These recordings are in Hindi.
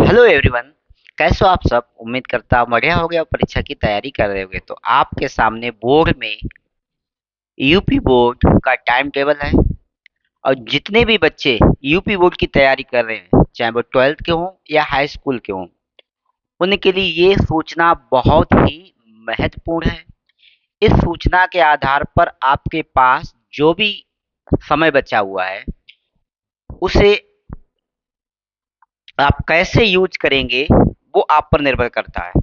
Hello everyone. कैसे हो आप सब? उम्मीद करता हूँ बढ़िया हो गया और परीक्षा की तैयारी कर रहे होगे। तो आपके सामने बोर्ड में यूपी बोर्ड का टाइम टेबल है। और जितने भी बच्चे यूपी बोर्ड की तैयारी कर रहे हैं, चाहे वो 12th के हों या हाई स्कूल के हों, उनके लिए ये सूचना बहुत ही महत्वपूर्ण है। इस सूचना के आधार पर आपके पास जो भी समय बचा हुआ है, उसे आप कैसे यूज करेंगे वो आप पर निर्भर करता है।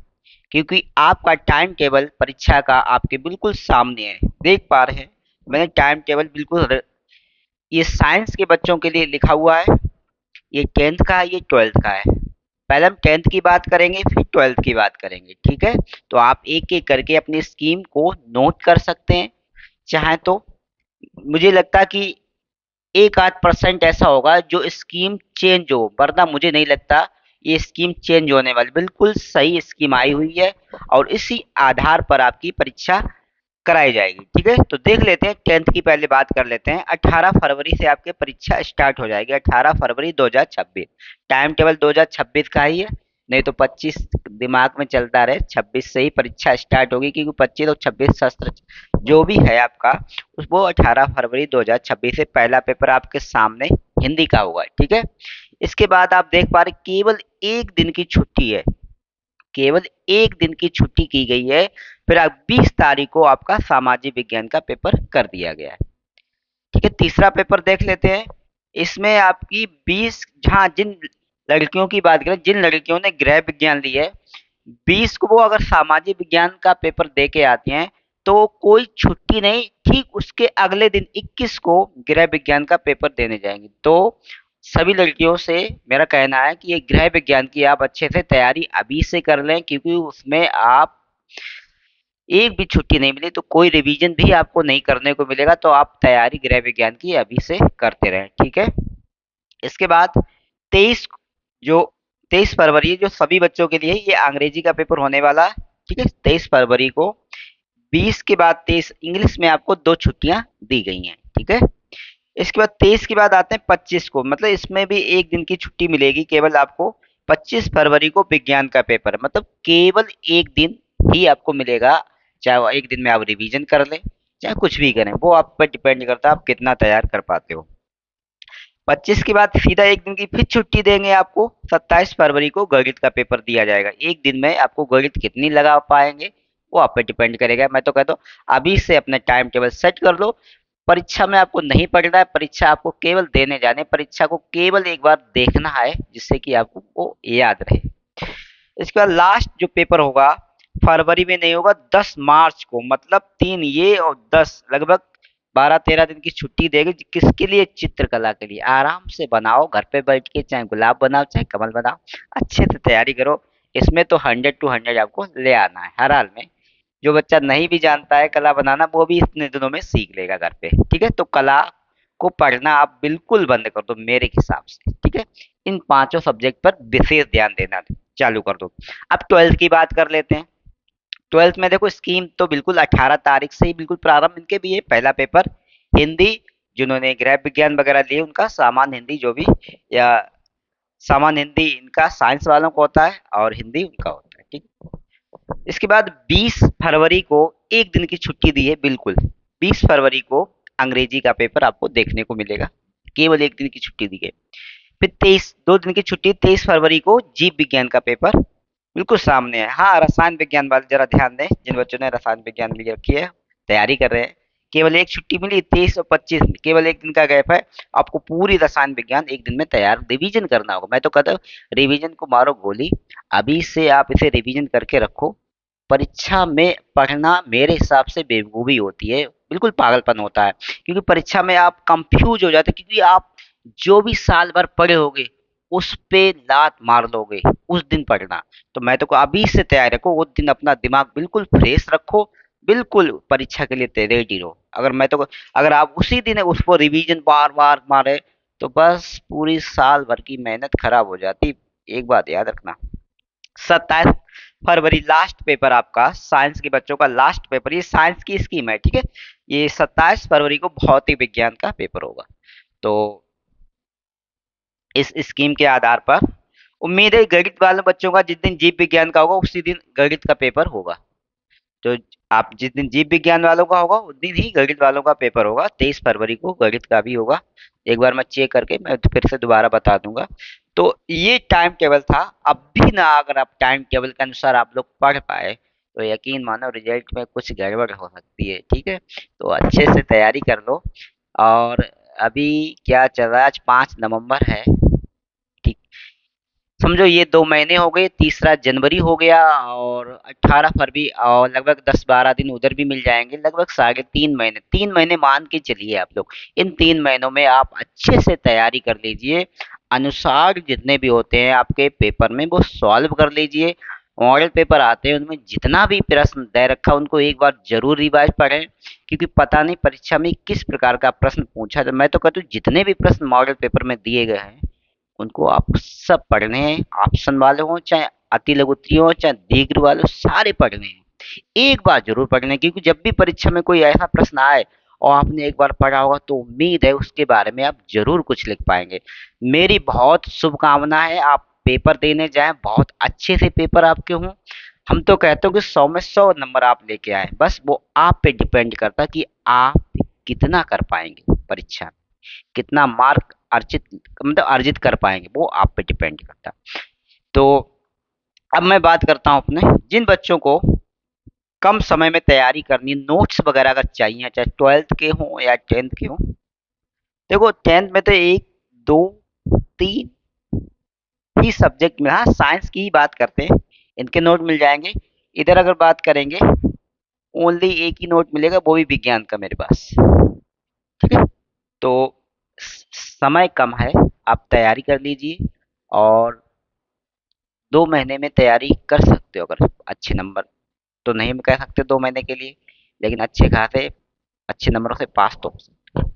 क्योंकि आपका टाइम टेबल परीक्षा का आपके बिल्कुल सामने है, देख पा रहे हैं। मैंने टाइम टेबल ये साइंस के बच्चों के लिए लिखा हुआ है। ये 10th का है, ये 12th का है। पहले हम 10th की बात करेंगे, फिर 12th की बात करेंगे, ठीक है? तो आप एक एक करके अपनी स्कीम को नोट कर सकते हैं। चाहे तो मुझे लगता है कि एक आध परसेंट ऐसा होगा जो स्कीम चेंज हो, वरना मुझे नहीं लगता ये स्कीम चेंज होने वाली। बिल्कुल सही स्कीम आई हुई है और इसी आधार पर आपकी परीक्षा कराई जाएगी, ठीक है? तो देख लेते हैं, 10th की पहले बात कर लेते हैं। 18 फरवरी से आपकी परीक्षा स्टार्ट हो जाएगी, 18 फरवरी 2026। टाइम टेबल 2026 का ही है, नहीं तो 25 दिमाग में चलता रहे, 26 से ही परीक्षा स्टार्ट होगी। क्योंकि 25 और 26 शस्त्र जो भी है आपका, उस वो 18 फरवरी 2026 से पहला पेपर आपके सामने हिंदी का होगा, ठीक है? इसके बाद आप देख पा रहे केवल एक दिन की छुट्टी है, केवल एक दिन की छुट्टी की गई है। फिर आप 20 तारीख को आपका सामाजिक विज्ञान का पेपर कर दिया गया है, ठीक है? तीसरा पेपर देख लेते हैं। इसमें आपकी 20, जहाँ जिन लड़कियों की बात करें, जिन लड़कियों ने गृह विज्ञान ली है, 20 को वो अगर सामाजिक विज्ञान का पेपर दे के आती हैं, तो कोई छुट्टी नहीं, ठीक उसके अगले दिन 21 को गृह विज्ञान का पेपर देने जाएंगी। तो सभी लड़कियों से मेरा कहना है कि ये गृह विज्ञान की आप अच्छे से तैयारी अभी से कर लें, क्योंकि उसमें आप एक भी छुट्टी नहीं मिली तो कोई रिवीजन भी आपको नहीं करने को मिलेगा। तो आप तैयारी गृह विज्ञान की अभी से करते रहें, ठीक है? इसके बाद 23 जो 23 फरवरी जो सभी बच्चों के लिए ये अंग्रेजी का पेपर होने वाला है, ठीक है? 23 फरवरी को। 20 के बाद 23 इंग्लिश में आपको 2 छुट्टियां दी गई हैं, ठीक है? इसके बाद 23 के बाद आते हैं 25 को, मतलब इसमें भी एक दिन की छुट्टी मिलेगी केवल आपको। 25 फरवरी को विज्ञान का पेपर है, मतलब केवल एक दिन ही आपको मिलेगा। चाहे वो एक दिन में आप रिवीजन कर लें, चाहे कुछ भी करें, वो आप पर डिपेंड करता है आप कितना तैयार कर पाते हो। 25 के बाद सीधा एक दिन की फिर छुट्टी देंगे आपको। 27 फरवरी को गणित का पेपर दिया जाएगा। एक दिन में आपको गणित कितनी लगा पाएंगे वो आप पे डिपेंड करेगा। मैं तो कहता हूँ अभी से अपना टाइम टेबल सेट कर लो। परीक्षा में आपको नहीं पढ़ना है, परीक्षा आपको केवल देने जाने, परीक्षा को केवल एक बार देखना है, जिससे कि आपको वो याद रहे। इसके बाद लास्ट जो पेपर होगा फरवरी में नहीं होगा, 10 मार्च को, मतलब 3 ये और 10, लगभग 12-13 दिन की छुट्टी देगी। किसके लिए? चित्रकला के लिए। आराम से बनाओ घर पे बैठ के, चाहे गुलाब बनाओ चाहे कमल बनाओ, अच्छे से तैयारी करो। इसमें तो 100 टू 100 आपको ले आना है हर हाल में। जो बच्चा नहीं भी जानता है कला बनाना, वो भी इतने दिनों में सीख लेगा घर पे, ठीक है? तो कला को पढ़ना आप बिल्कुल बंद कर दो मेरे हिसाब से, ठीक है? इन पांचों सब्जेक्ट पर विशेष ध्यान देना चालू कर दो। अब 12th की बात कर लेते हैं। 12th में देखो स्कीम तो बिल्कुल 18 तारीख से ही बिल्कुल प्रारंभ इनके भी है। पहला पेपर हिंदी, जिन्होंने गृह विज्ञान वगैरह लिए उनका सामान्य हिंदी, जो भी, या सामान्य हिंदी इनका साइंस वालों को होता है और हिंदी उनका होता है, ठीक। इसके बाद 20 फरवरी को एक दिन की छुट्टी दी है, बिल्कुल 20 फरवरी को अंग्रेजी का पेपर आपको देखने को मिलेगा, केवल एक दिन की छुट्टी दी है। फिर 23, 2 दिन की छुट्टी, 23 फरवरी को जीव विज्ञान का पेपर बिल्कुल सामने है। हाँ, रसायन विज्ञान वाले जरा ध्यान दें, जिन बच्चों ने रसायन विज्ञान ली रखी है, तैयारी कर रहे हैं, केवल एक छुट्टी मिली 23 और 25, केवल एक दिन का गैप है। आपको पूरी रसायन विज्ञान एक दिन में तैयार रिवीजन करना होगा। मैं तो कहता हूँ रिवीजन को मारो गोली, अभी से आप इसे रिवीजन करके रखो। परीक्षा में पढ़ना मेरे हिसाब से बेवकूफ़ी होती है, बिल्कुल पागलपन होता है। क्योंकि परीक्षा में आप कंफ्यूज हो जाते हैं, क्योंकि आप जो भी साल भर पढ़े होगे उस पे लात मार लोगे उस दिन पढ़ना। तो मैं तो अभी से तैयार रखो, उस दिन अपना दिमाग बिल्कुल फ्रेश रखो, बिल्कुल परीक्षा के लिए रेडी रहो। अगर आप उसी दिन उसको रिवीजन बार बार मारे, तो बस पूरी साल भर की मेहनत खराब हो जाती। एक बात याद रखना, 27 फरवरी लास्ट पेपर आपका, साइंस के बच्चों का लास्ट पेपर, ये साइंस की स्कीम है, ठीक है? ये 27 फरवरी को भौतिक विज्ञान का पेपर होगा। तो इस स्कीम के आधार पर उम्मीद है गणित वाले बच्चों का जिस दिन जीव विज्ञान का होगा उसी दिन गणित का पेपर होगा। तो आप जिस दिन जीव विज्ञान वालों का होगा उस दिन ही गणित वालों का पेपर होगा। 23 फरवरी को गणित का भी होगा। एक बार मैं चेक करके मैं फिर से दोबारा बता दूंगा। तो ये टाइम टेबल था। अब भी ना अगर आप टाइम टेबल के अनुसार आप लोग पढ़ पाए तो यकीन मानो रिजल्ट में कुछ गड़बड़ हो सकती है। ठीक है, तो अच्छे से तैयारी कर लो। और अभी क्या चल रहा है, आज 5 नवंबर है। ठीक, समझो ये 2 महीने हो गए, तीसरा जनवरी हो गया और 18 फरवरी और लगभग 10-12 दिन उधर भी मिल जाएंगे, लगभग साढ़े 3 महीने, 3 महीने मान के चलिए आप लोग। इन 3 महीनों में आप अच्छे से तैयारी कर लीजिए। अनुसार जितने भी होते हैं आपके पेपर में वो सॉल्व कर लीजिए। मॉडल पेपर आते हैं उनमें जितना भी प्रश्न दे रखा उनको एक बार जरूर रिवाइज पढ़ें, क्योंकि पता नहीं परीक्षा में किस प्रकार का प्रश्न पूछा जाए। मैं तो कहता हूँ जितने भी प्रश्न मॉडल पेपर में दिए गए हैं उनको आप सब पढ़ने हैं। ऑप्शन वाले हों चाहे अति लघुत्री हो चाहे दीर्घ वाले हो, सारे पढ़ने हैं। एक बार जरूर पढ़ने हैं, क्योंकि जब भी परीक्षा में कोई ऐसा प्रश्न आए और आपने एक बार पढ़ा होगा तो उम्मीद है उसके बारे में आप जरूर कुछ लिख पाएंगे। मेरी बहुत शुभकामना है, आप पेपर देने जाएं, बहुत अच्छे से पेपर आपके हों। हम तो कहते हो कि 100 में 100 नंबर आप लेके आए, बस वो आप पे डिपेंड करता है कि आप कितना कर पाएंगे परीक्षा में, कितना मार्क अर्जित मतलब अर्जित कर पाएंगे, वो आप पे डिपेंड करता है। तो अब मैं बात करता हूँ अपने जिन बच्चों को कम समय में तैयारी करनी, नोट्स वगैरह अगर चाहिए, चाहे 12th के हों या 10th के हों। देखो 10th में तो 1, 2, 3 ही सब्जेक्ट में, हाँ साइंस की ही बात करते हैं, इनके नोट मिल जाएंगे। इधर अगर बात करेंगे ओनली एक ही नोट मिलेगा, वो भी विज्ञान का मेरे पास। ठीक है, तो समय कम है, आप तैयारी कर लीजिए और 2 महीने में तैयारी कर सकते हो। अगर अच्छे नंबर तो नहीं कह सकते 2 महीने के लिए, लेकिन अच्छे खासे अच्छे नंबरों से पास तो हो सकते हो।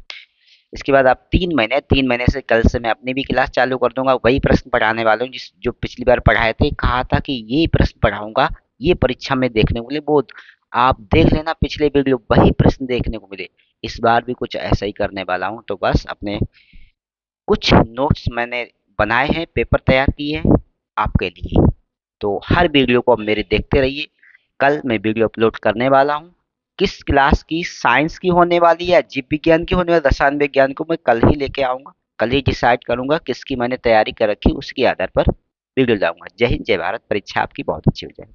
इसके बाद आप 3 महीने से कल से मैं अपनी भी क्लास चालू कर दूंगा। वही प्रश्न पढ़ाने वाले हूँ जिस जो पिछली बार पढ़ाए थे, कहा था कि ये प्रश्न पढ़ाऊंगा, ये परीक्षा में देखने को मिले, वो आप देख लेना पिछले वीडियो, वही प्रश्न देखने को मिले। इस बार भी कुछ ऐसा ही करने वाला हूँ। तो बस अपने कुछ नोट्स मैंने बनाए हैं, पेपर तैयार किए हैं आपके लिए। तो हर वीडियो को अब मेरे देखते रहिए। कल मैं वीडियो अपलोड करने वाला हूँ। किस क्लास की, साइंस की होने वाली है, जीव विज्ञान की होने वाली, रसायन विज्ञान को मैं कल ही लेके आऊंगा। कल ही डिसाइड करूंगा किसकी मैंने तैयारी कर रखी, उसके आधार पर वीडियो लाऊंगा। जय हिंद, जय भारत। परीक्षा आपकी बहुत अच्छी हो जाए।